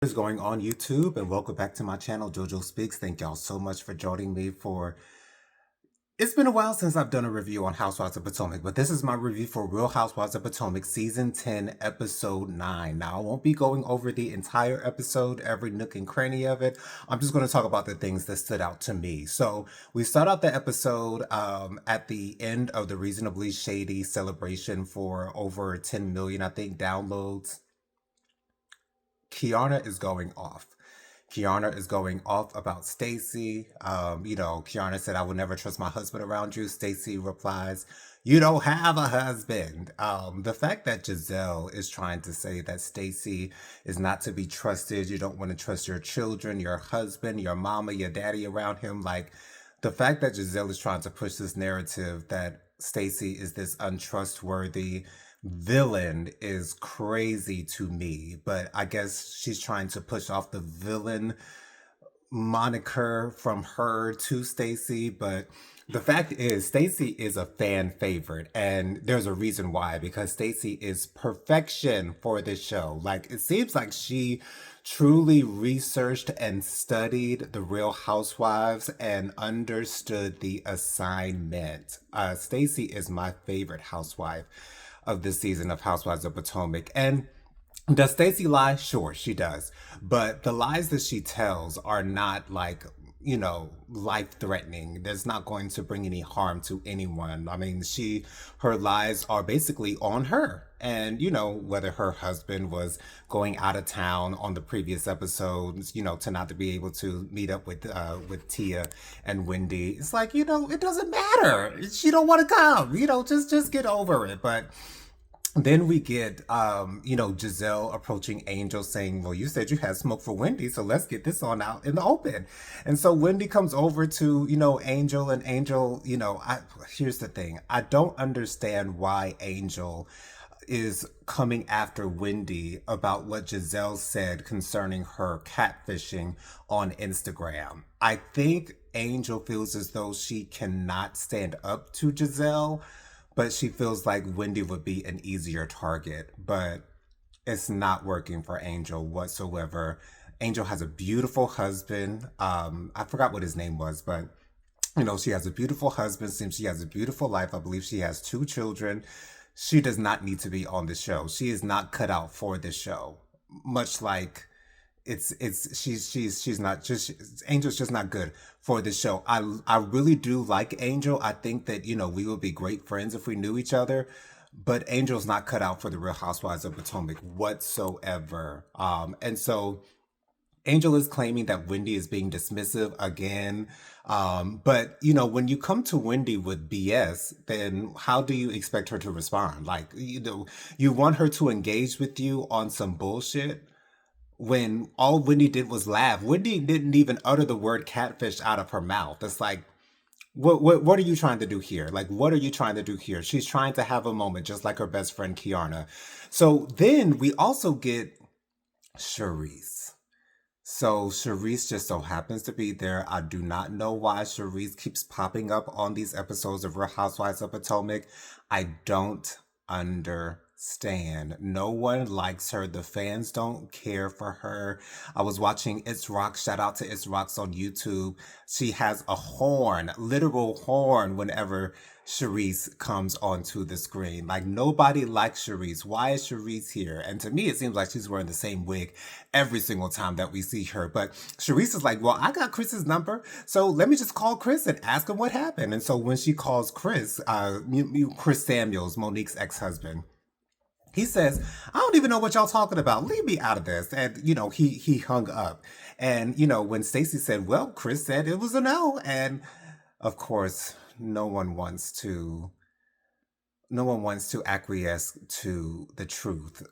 What is going on YouTube, and welcome back to my channel, JoJo Speaks. Thank y'all so much for joining me for it's been a while since I've done a review on Housewives of Potomac, but this is my review for Real Housewives of Potomac Season 10, Episode 9. Now, I won't be going over the entire episode, every nook and cranny of it. I'm just going to talk about the things that stood out to me. So, we start out the episode at the end of the Reasonably Shady celebration for over 10 million, I think, downloads. Kiana is going off. Kiana is going off about Stacy. Kiana said, "I would never trust my husband around you." Stacy replies, "You don't have a husband." The fact that Giselle is trying to say that Stacy is not to be trusted, you don't want to trust your children, your husband, your mama, your daddy around him. Like, the fact that Giselle is trying to push this narrative that Stacy is this untrustworthy villain is crazy to me. But I guess she's trying to push off the villain moniker from her to Stacy. But the fact is, Stacy is a fan favorite, and there's a reason why, because Stacy is perfection for this show. Like, it seems like she truly researched and studied the Real Housewives and understood the assignment. Stacy is my favorite housewife of this season of Housewives of Potomac. And does Stacey lie? Sure, she does. But the lies that she tells are not like, life threatening. There's not going to bring any harm to anyone. I mean, her lies are basically on her. And, whether her husband was going out of town on the previous episodes, to not to be able to meet up with Tia and Wendy. It's like, it doesn't matter. She don't want to come. Just get over it. But then we get, Giselle approaching Angel saying, "Well, you said you had smoke for Wendy, so let's get this on out in the open." And so Wendy comes over to, Angel, and Angel, here's the thing. I don't understand why Angel is coming after Wendy about what Giselle said concerning her catfishing on Instagram. I think Angel feels as though she cannot stand up to Giselle, but she feels like Wendy would be an easier target. But it's not working for Angel whatsoever. Angel has a beautiful husband. I forgot what his name was, but she has a beautiful husband. Seems she has a beautiful life. I believe she has 2 children. She does not need to be on the show. She is not cut out for this show. Much like she's not just Angel's just not good for the show. I really do like Angel. I think that we would be great friends if we knew each other, but Angel's not cut out for the Real Housewives of Potomac whatsoever. And so Angel is claiming that Wendy is being dismissive again. But when you come to Wendy with BS, then how do you expect her to respond? Like, you want her to engage with you on some bullshit when all Wendy did was laugh. Wendy didn't even utter the word catfish out of her mouth. It's like, what are you trying to do here? Like, what are you trying to do here? She's trying to have a moment, just like her best friend Kiana. So then we also get Charisse. So Charisse just so happens to be there. I do not know why Charisse keeps popping up on these episodes of Real Housewives of Potomac. I don't understand. No one likes her. The fans don't care for her. I was watching It's Rock. Shout out to It's Rocks on YouTube. She has a horn, literal horn, whenever Charisse comes onto the screen. Like, nobody likes Charisse. Why is Charisse here? And to me, it seems like she's wearing the same wig every single time that we see her. But Charisse is like, "Well, I got Chris's number, so let me just call Chris and ask him what happened." And so when she calls Chris, Chris Samuels, Monique's ex-husband, he says, "I don't even know what y'all talking about. Leave me out of this." And, he hung up. And, when Stacey said, "Well, Chris said it was a no." And of course, no one wants to acquiesce to the truth.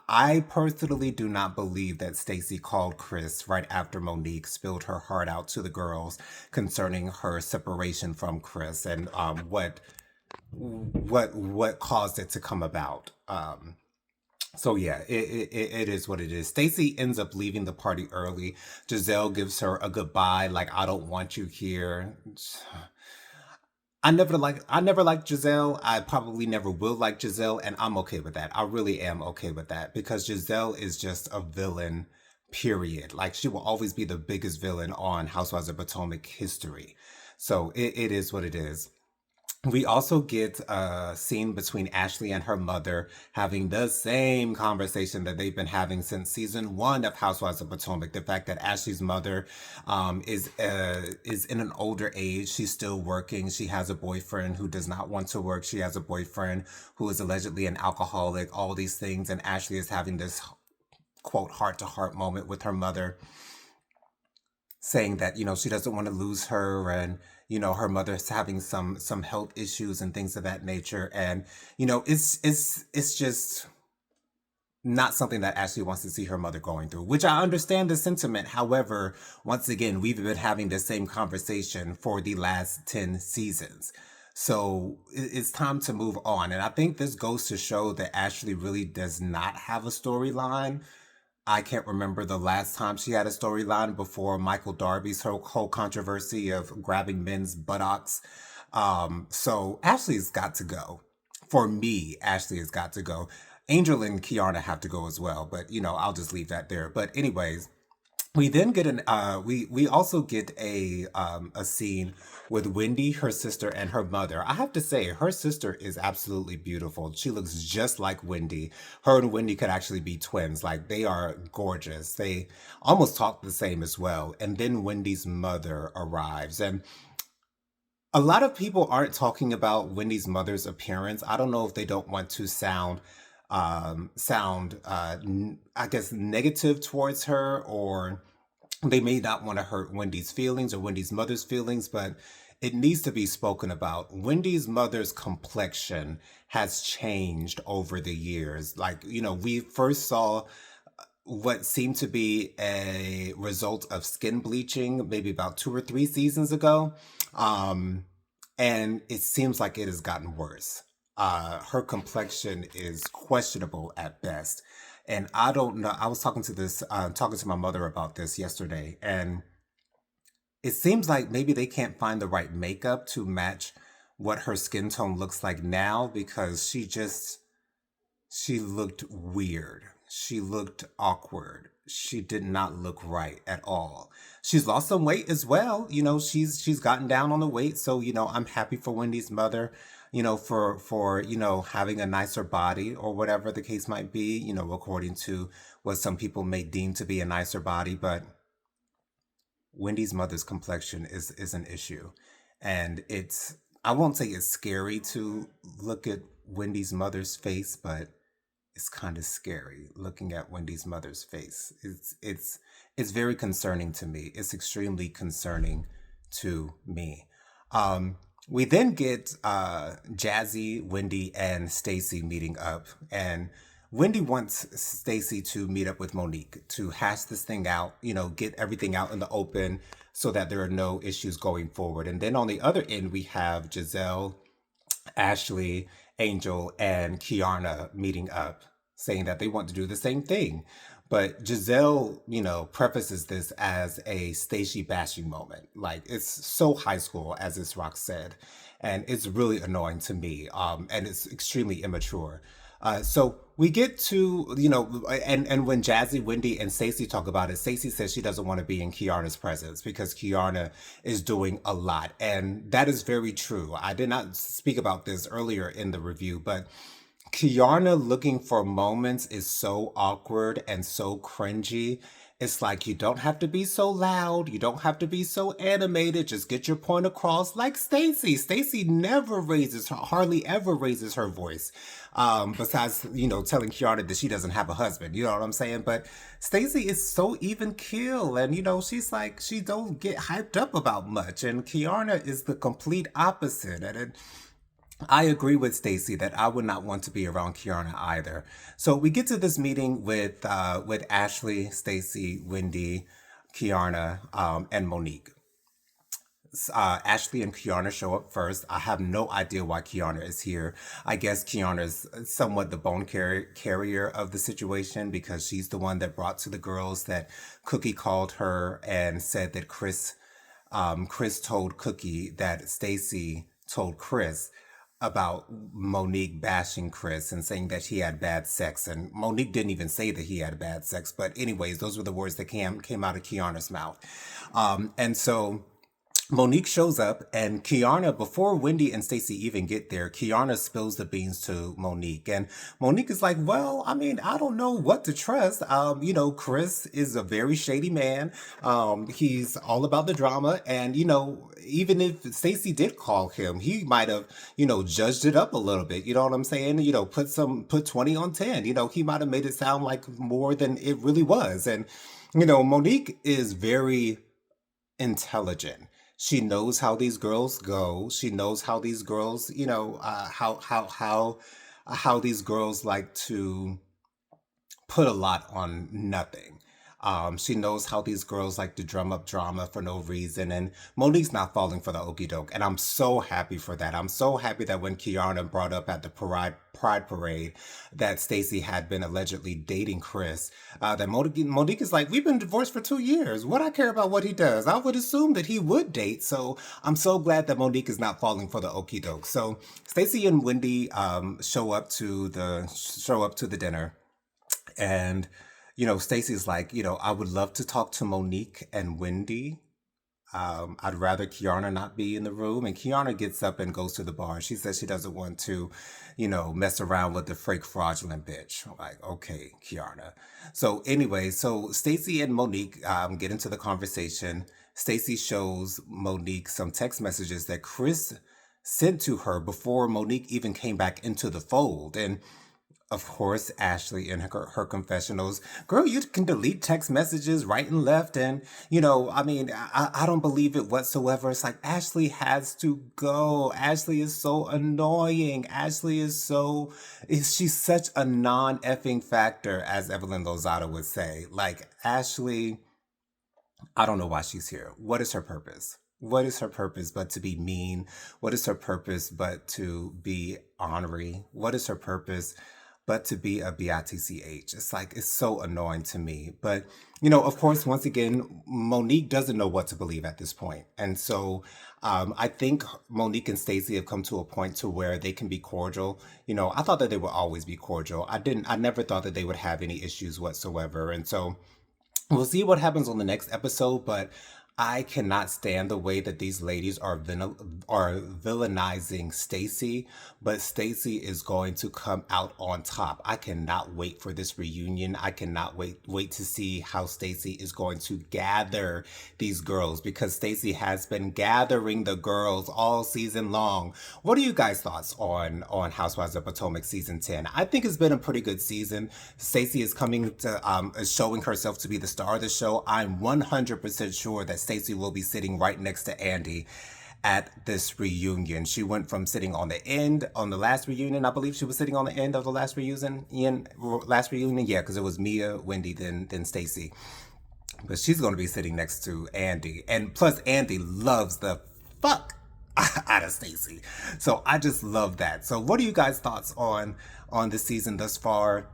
I personally do not believe that Stacey called Chris right after Monique spilled her heart out to the girls concerning her separation from Chris and what caused it to come about. So yeah, it is what it is. Stacey ends up leaving the party early. Giselle gives her a goodbye, like, "I don't want you here." I never liked Giselle. I probably never will like Giselle, and I'm okay with that. I really am okay with that, because Giselle is just a villain period. Like she will always be the biggest villain on Housewives of Potomac history. So it is what it is. We also get a scene between Ashley and her mother having the same conversation that they've been having since season one of Housewives of Potomac. The fact that Ashley's mother is in an older age, she's still working. She has a boyfriend who does not want to work. She has a boyfriend who is allegedly an alcoholic. All these things, and Ashley is having this quote heart to heart moment with her mother, saying that she doesn't want to lose her, and her mother's having some health issues and things of that nature, and it's just not something that Ashley wants to see her mother going through, which I understand the sentiment. However, once again, we've been having the same conversation for the last 10 seasons. So it's time to move on. And I think this goes to show that Ashley really does not have a storyline. I can't remember the last time she had a storyline before Michael Darby's whole controversy of grabbing men's buttocks. So Ashley's got to go. For me, Ashley has got to go. Angel and Kiana have to go as well, but I'll just leave that there. But anyways, we then get we also get a scene with Wendy, her sister, and her mother. I have to say, her sister is absolutely beautiful. She looks just like Wendy. Her and Wendy could actually be twins. Like they are gorgeous. They almost talk the same as well. And then Wendy's mother arrives, and a lot of people aren't talking about Wendy's mother's appearance. I don't know if they don't want to sound I guess negative towards her, or they may not want to hurt Wendy's feelings or Wendy's mother's feelings, but it needs to be spoken about. Wendy's mother's complexion has changed over the years. Like, we first saw what seemed to be a result of skin bleaching maybe about 2 or 3 seasons ago. Um, and it seems like it has gotten worse. Her complexion is questionable at best. And I don't know. I was talking to my mother about this yesterday, and it seems like maybe they can't find the right makeup to match what her skin tone looks like now, because she looked weird. She looked awkward. She did not look right at all. She's lost some weight as well. She's gotten down on the weight. So, I'm happy for Wendy's mother, for having a nicer body or whatever the case might be, according to what some people may deem to be a nicer body. But Wendy's mother's complexion is an issue. And I won't say it's scary to look at Wendy's mother's face, but it's kind of scary looking at Wendy's mother's face. It's very concerning to me. It's extremely concerning to me. We then get Jazzy, Wendy, and Stacy meeting up, and Wendy wants Stacy to meet up with Monique to hash this thing out, get everything out in the open so that there are no issues going forward. And then on the other end, we have Giselle, Ashley, Angel, and Kiana meeting up, saying that they want to do the same thing. But Giselle, prefaces this as a Stacey bashing moment. Like, it's so high school, as this Rock said. And it's really annoying to me. And it's extremely immature. So we get to, and when Jazzy, Wendy, and Stacey talk about it, Stacey says she doesn't want to be in Kiana's presence because Kiana is doing a lot. And that is very true. I did not speak about this earlier in the review, but Kiana looking for moments is so awkward and so cringy. It's like you don't have to be so loud, you don't have to be so animated, just get your point across like Stacey. Stacey hardly ever raises her voice. Besides, telling Kiana that she doesn't have a husband, you know what I'm saying? But Stacey is so even keel, and she's like, she don't get hyped up about much. And Kiana is the complete opposite. And I agree with Stacy that I would not want to be around Kiana either. So we get to this meeting with Ashley, Stacy, Wendy, Kiana, and Monique. Ashley and Kiana show up first. I have no idea why Kiana is here. I guess Kiana is somewhat the carrier of the situation, because she's the one that brought to the girls that Cookie called her and said that Chris told Cookie that Stacy told Chris. about Monique bashing Chris and saying that he had bad sex. And Monique didn't even say that he had bad sex. But anyways, those were the words that came out of Kiana's mouth. And so Monique shows up, and Kiana, before Wendy and Stacey even get there, Kiana spills the beans to Monique. And Monique is like, well, I mean, I don't know what to trust. Chris is a very shady man. He's all about the drama. And, even if Stacey did call him, he might have, judged it up a little bit. You know what I'm saying? Put 20 on 10. He might have made it sound like more than it really was. And, Monique is very intelligent. She knows how these girls go. She knows how these girls, how these girls like to put a lot on nothing. She knows how these girls like to drum up drama for no reason, and Monique's not falling for the okie doke, and I'm so happy for that. I'm so happy that when Kiana brought up at the Pride Parade that Stacey had been allegedly dating Chris, that Monique is like, we've been divorced for 2 years. What I care about what he does? I would assume that he would date, so I'm so glad that Monique is not falling for the okie doke. So Stacey and Wendy show up to the dinner. And, Stacey's like, I would love to talk to Monique and Wendy. I'd rather Kiana not be in the room. And Kiana gets up and goes to the bar. She says she doesn't want to, mess around with the fake fraudulent bitch. I'm like, okay, Kiana. So anyway, Stacey and Monique get into the conversation. Stacey shows Monique some text messages that Chris sent to her before Monique even came back into the fold. And of course, Ashley in her confessionals, girl, you can delete text messages right and left. And, I don't believe it whatsoever. It's like, Ashley has to go. Ashley is so annoying. She's such a non-effing factor, as Evelyn Lozada would say. Like, Ashley, I don't know why she's here. What is her purpose? What is her purpose but to be mean? What is her purpose but to be ornery? What is her purpose but to be a bitch? It's like, it's so annoying to me. But, of course, once again, Monique doesn't know what to believe at this point. And so I think Monique and Stacey have come to a point to where they can be cordial. I thought that they would always be cordial. I never thought that they would have any issues whatsoever. And so we'll see what happens on the next episode, but I cannot stand the way that these ladies are villainizing Stacey, but Stacey is going to come out on top. I cannot wait for this reunion. I cannot wait to see how Stacey is going to gather these girls, because Stacey has been gathering the girls all season long. What are you guys' thoughts on Housewives of Potomac season 10? I think it's been a pretty good season. Stacey is coming to is showing herself to be the star of the show. I'm 100% sure that Stacey will be sitting right next to Andy at this reunion. She went from sitting on the end on the last reunion. I believe she was sitting on the end of the last reunion. Yeah, because it was Mia, Wendy, then Stacey. But she's going to be sitting next to Andy, and plus Andy loves the fuck out of Stacey. So I just love that. So what are you guys' thoughts on this season thus far?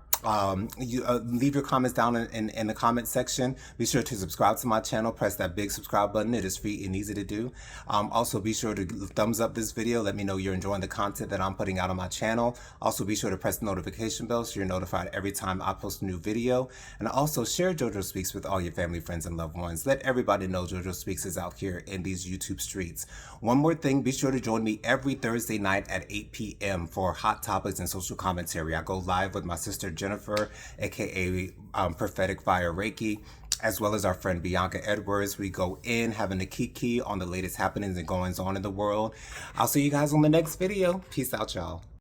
Leave your comments down in the comment section. Be sure to subscribe to my channel. Press that big subscribe button. It is free and easy to do. Also, be sure to thumbs up this video. Let me know you're enjoying the content that I'm putting out on my channel. Also, be sure to press the notification bell so you're notified every time I post a new video. And also, share JoJo Speaks with all your family, friends, and loved ones. Let everybody know JoJo Speaks is out here in these YouTube streets. One more thing, be sure to join me every Thursday night at 8 p.m. for Hot Topics and Social Commentary. I go live with my sister Jennifer, aka Prophetic Fire Reiki, as well as our friend Bianca Edwards. We go in having a kiki on the latest happenings and goings on in the world. I'll see you guys on the next video. Peace out, y'all.